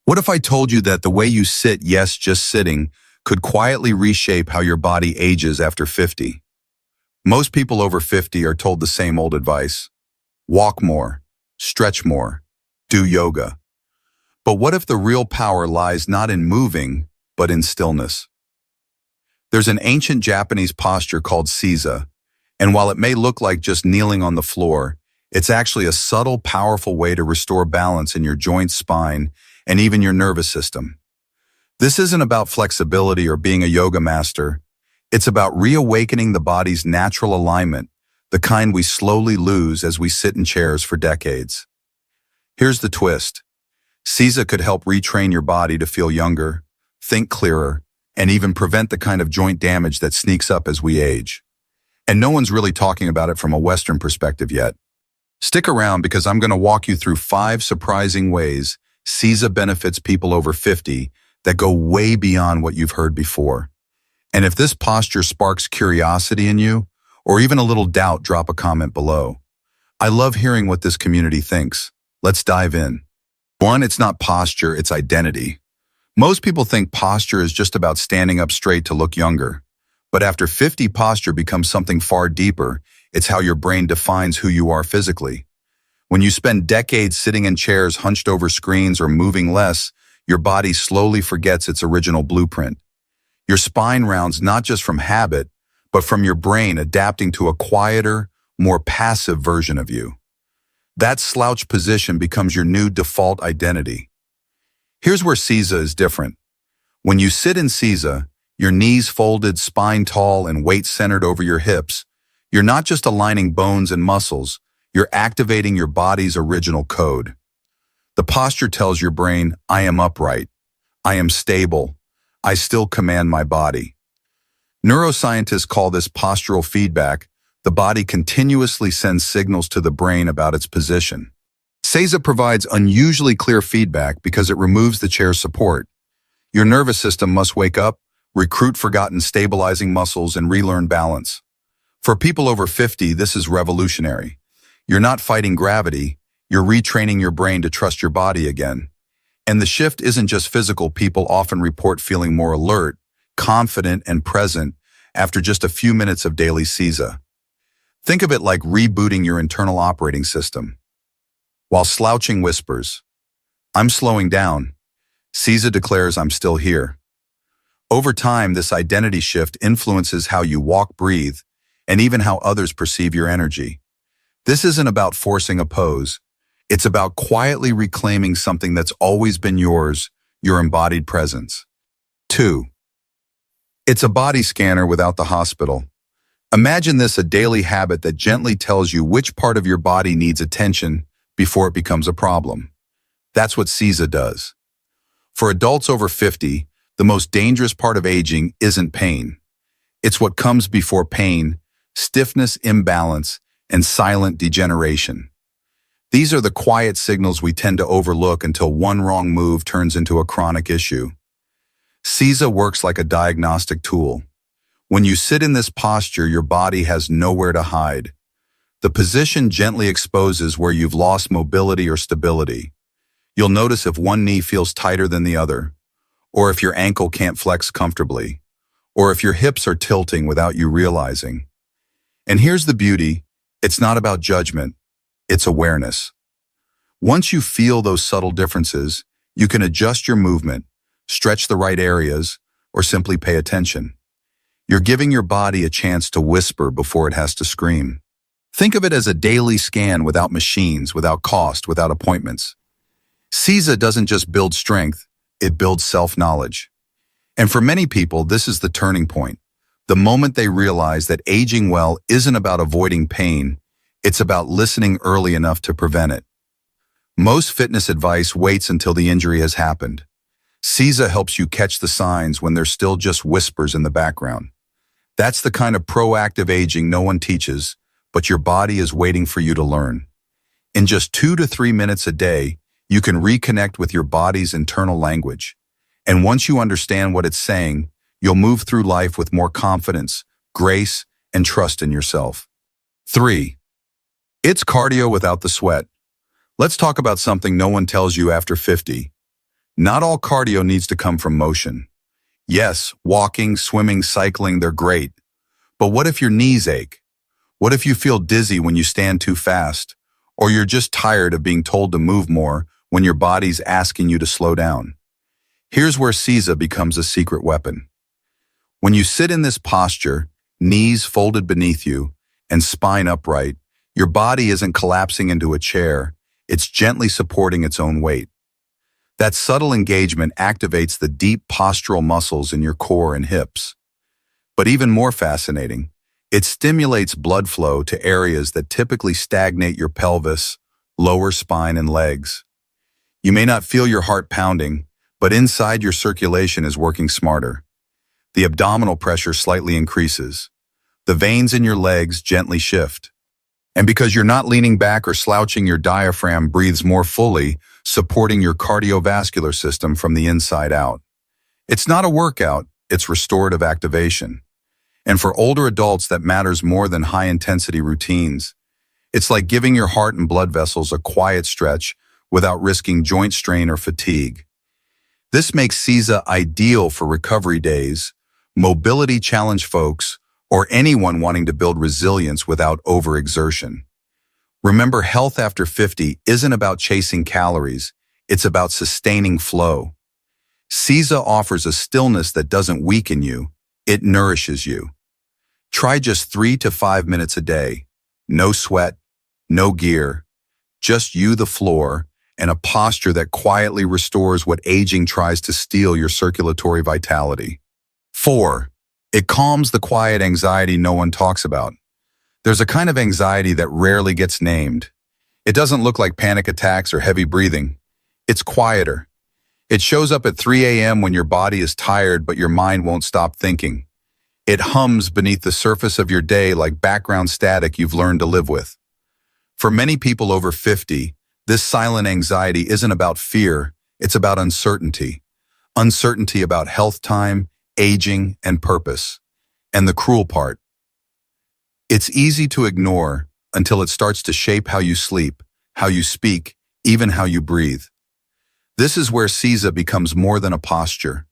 What if I told you that the way you sit, yes, just sitting, could quietly reshape how your body ages after 50? Most people over 50 are told the same old advice. Walk more, stretch more, do yoga. But what if the real power lies not in moving, but in stillness? There's an ancient Japanese posture called seiza, and while it may look like just kneeling on the floor, it's actually a subtle, powerful way to restore balance in your joints, spine, and even your nervous system. This isn't about flexibility or being a yoga master. It's about reawakening the body's natural alignment, the kind we slowly lose as we sit in chairs for decades. Here's the twist. Seiza could help retrain your body to feel younger, think clearer, and even prevent the kind of joint damage that sneaks up as we age. And no one's really talking about it from a Western perspective yet. Stick around because I'm going to walk you through 5 surprising ways Seiza benefits people over 50 that go way beyond what you've heard before. And if this posture sparks curiosity in you, or even a little doubt, drop a comment below. I love hearing what this community thinks. Let's dive in. 1, it's not posture, it's identity. Most people think posture is just about standing up straight to look younger. But after 50, posture becomes something far deeper. It's how your brain defines who you are physically. When you spend decades sitting in chairs hunched over screens or moving less, your body slowly forgets its original blueprint. Your spine rounds not just from habit, but from your brain adapting to a quieter, more passive version of you. That slouch position becomes your new default identity. Here's where Seiza is different. When you sit in Seiza, your knees folded, spine tall, and weight centered over your hips, you're not just aligning bones and muscles, you're activating your body's original code. The posture tells your brain, I am upright, I am stable, I still command my body. Neuroscientists call this postural feedback. The body continuously sends signals to the brain about its position. Seiza provides unusually clear feedback because it removes the chair's support. Your nervous system must wake up, recruit forgotten stabilizing muscles, and relearn balance. For people over 50, this is revolutionary. You're not fighting gravity, you're retraining your brain to trust your body again. And the shift isn't just physical. People often report feeling more alert, confident, and present after just a few minutes of daily Seiza. Think of it like rebooting your internal operating system. While slouching whispers, I'm slowing down. Seiza declares I'm still here. Over time, this identity shift influences how you walk, breathe, and even how others perceive your energy. This isn't about forcing a pose. It's about quietly reclaiming something that's always been yours, your embodied presence. 2, it's a body scanner without the hospital. Imagine this, a daily habit that gently tells you which part of your body needs attention before it becomes a problem. That's what Seiza does. For adults over 50, the most dangerous part of aging isn't pain. It's what comes before pain: stiffness, imbalance, and silent degeneration. These are the quiet signals we tend to overlook until one wrong move turns into a chronic issue. Seiza works like a diagnostic tool. When you sit in this posture, your body has nowhere to hide. The position gently exposes where you've lost mobility or stability. You'll notice if one knee feels tighter than the other, or if your ankle can't flex comfortably, or if your hips are tilting without you realizing. And here's the beauty. It's not about judgment, it's awareness. Once you feel those subtle differences, you can adjust your movement, stretch the right areas, or simply pay attention. You're giving your body a chance to whisper before it has to scream. Think of it as a daily scan without machines, without cost, without appointments. Seiza doesn't just build strength, it builds self-knowledge. And for many people, this is the turning point. The moment they realize that aging well isn't about avoiding pain, it's about listening early enough to prevent it. Most fitness advice waits until the injury has happened. Seiza helps you catch the signs when they're still just whispers in the background. That's the kind of proactive aging no one teaches, but your body is waiting for you to learn. In just 2 to 3 minutes a day, you can reconnect with your body's internal language. And once you understand what it's saying, you'll move through life with more confidence, grace, and trust in yourself. 3, it's cardio without the sweat. Let's talk about something no one tells you after 50. Not all cardio needs to come from motion. Yes, walking, swimming, cycling, they're great. But what if your knees ache? What if you feel dizzy when you stand too fast? Or you're just tired of being told to move more when your body's asking you to slow down? Here's where CISA becomes a secret weapon. When you sit in this posture, knees folded beneath you and spine upright, your body isn't collapsing into a chair, it's gently supporting its own weight. That subtle engagement activates the deep postural muscles in your core and hips. But even more fascinating, it stimulates blood flow to areas that typically stagnate your pelvis, lower spine, and legs. You may not feel your heart pounding, but inside your circulation is working smarter. The abdominal pressure slightly increases. The veins in your legs gently shift. And because you're not leaning back or slouching, your diaphragm breathes more fully, supporting your cardiovascular system from the inside out. It's not a workout, it's restorative activation. And for older adults, that matters more than high-intensity routines. It's like giving your heart and blood vessels a quiet stretch without risking joint strain or fatigue. This makes CISA ideal for recovery days, mobility challenge folks, or anyone wanting to build resilience without overexertion. Remember, health after 50 isn't about chasing calories, it's about sustaining flow. CISA offers a stillness that doesn't weaken you, it nourishes you. Try just 3 to 5 minutes a day. No sweat, no gear, just you, the floor, and a posture that quietly restores what aging tries to steal your circulatory vitality. 4. It calms the quiet anxiety no one talks about. There's a kind of anxiety that rarely gets named. It doesn't look like panic attacks or heavy breathing. It's quieter. It shows up at 3 a.m. when your body is tired but your mind won't stop thinking. It hums beneath the surface of your day like background static you've learned to live with. For many people over 50, this silent anxiety isn't about fear, it's about uncertainty. Uncertainty about health time, aging, and purpose. And the cruel part, it's easy to ignore until it starts to shape how you sleep, how you speak, even how you breathe. This is where CISA becomes more than a posture.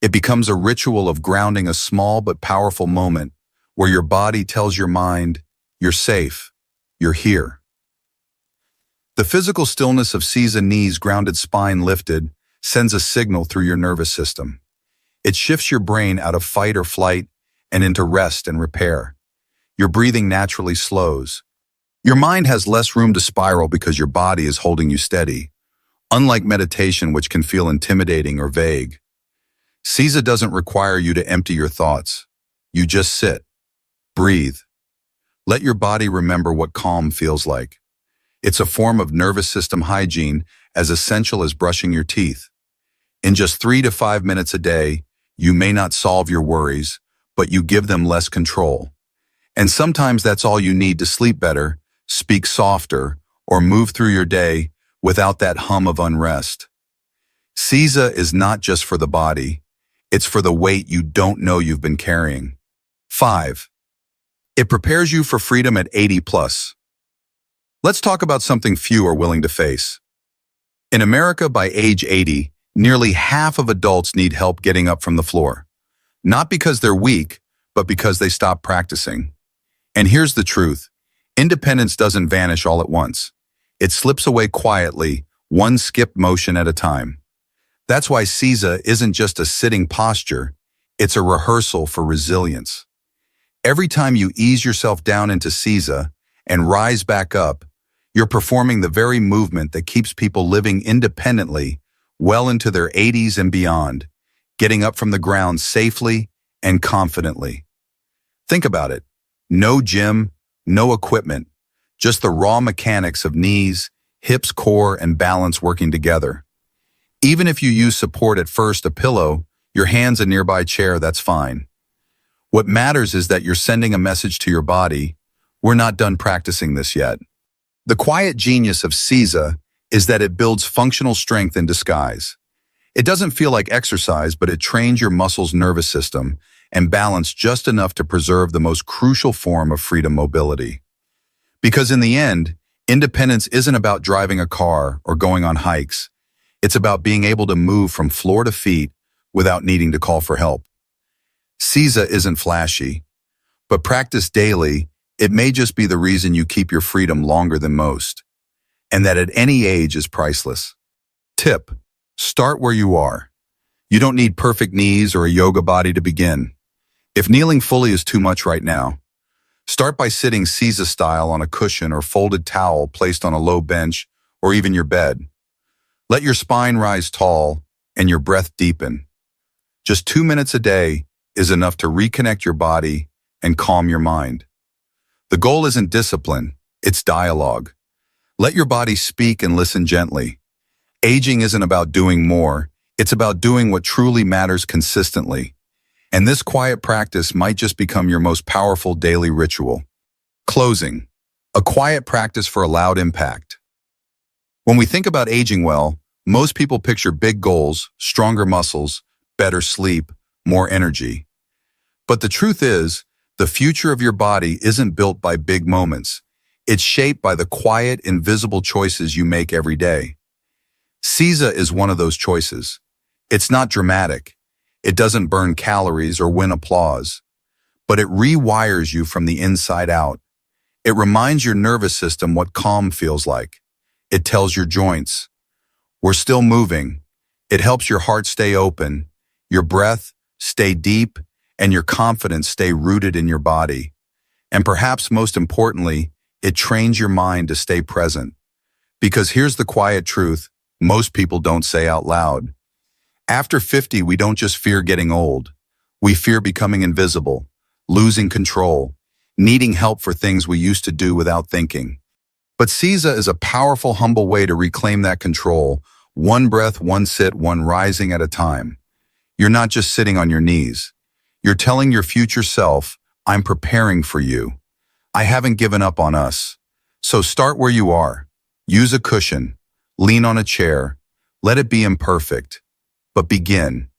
It becomes a ritual of grounding, a small but powerful moment where your body tells your mind, you're safe, you're here. The physical stillness of CISA, knees grounded, spine lifted, sends a signal through your nervous system. It shifts your brain out of fight or flight and into rest and repair. Your breathing naturally slows. Your mind has less room to spiral because your body is holding you steady, unlike meditation, which can feel intimidating or vague. CISA doesn't require you to empty your thoughts. You just sit, breathe. Let your body remember what calm feels like. It's a form of nervous system hygiene as essential as brushing your teeth. In just 3 to 5 minutes a day, you may not solve your worries, but you give them less control. And sometimes that's all you need to sleep better, speak softer, or move through your day without that hum of unrest. CISA is not just for the body, it's for the weight you don't know you've been carrying. 5. It prepares you for freedom at 80 plus. Let's talk about something few are willing to face. In America, by age 80, nearly half of adults need help getting up from the floor. Not because they're weak, but because they stopped practicing. And here's the truth. Independence doesn't vanish all at once. It slips away quietly, one skipped motion at a time. That's why CISA isn't just a sitting posture, it's a rehearsal for resilience. Every time you ease yourself down into CISA and rise back up, you're performing the very movement that keeps people living independently well into their 80s and beyond, getting up from the ground safely and confidently. Think about it. No gym, no equipment, just the raw mechanics of knees, hips, core, and balance working together. Even if you use support at first, a pillow, your hands, a nearby chair, that's fine. What matters is that you're sending a message to your body, we're not done practicing this yet. The quiet genius of CISA is that it builds functional strength in disguise. It doesn't feel like exercise, but it trains your muscles, nervous system, and balance just enough to preserve the most crucial form of freedom, mobility. Because in the end, independence isn't about driving a car or going on hikes. It's about being able to move from floor to feet without needing to call for help. CISA isn't flashy, but practice daily, it may just be the reason you keep your freedom longer than most, and that at any age is priceless. Tip: start where you are. You don't need perfect knees or a yoga body to begin. If kneeling fully is too much right now, start by sitting CISA style on a cushion or folded towel placed on a low bench or even your bed. Let your spine rise tall and your breath deepen. Just 2 minutes a day is enough to reconnect your body and calm your mind. The goal isn't discipline, it's dialogue. Let your body speak and listen gently. Aging isn't about doing more, it's about doing what truly matters consistently. And this quiet practice might just become your most powerful daily ritual. Closing: a quiet practice for a loud impact. When we think about aging well, most people picture big goals, stronger muscles, better sleep, more energy. But the truth is, the future of your body isn't built by big moments. It's shaped by the quiet, invisible choices you make every day. CISA is one of those choices. It's not dramatic. It doesn't burn calories or win applause. But it rewires you from the inside out. It reminds your nervous system what calm feels like. It tells your joints, we're still moving. It helps your heart stay open, your breath stay deep, and your confidence stay rooted in your body. And perhaps most importantly, it trains your mind to stay present. Because here's the quiet truth most people don't say out loud. After 50, we don't just fear getting old. We fear becoming invisible, losing control, needing help for things we used to do without thinking. But CISA is a powerful, humble way to reclaim that control, one breath, one sit, one rising at a time. You're not just sitting on your knees. You're telling your future self, I'm preparing for you. I haven't given up on us. So start where you are. Use a cushion. Lean on a chair. Let it be imperfect. But begin.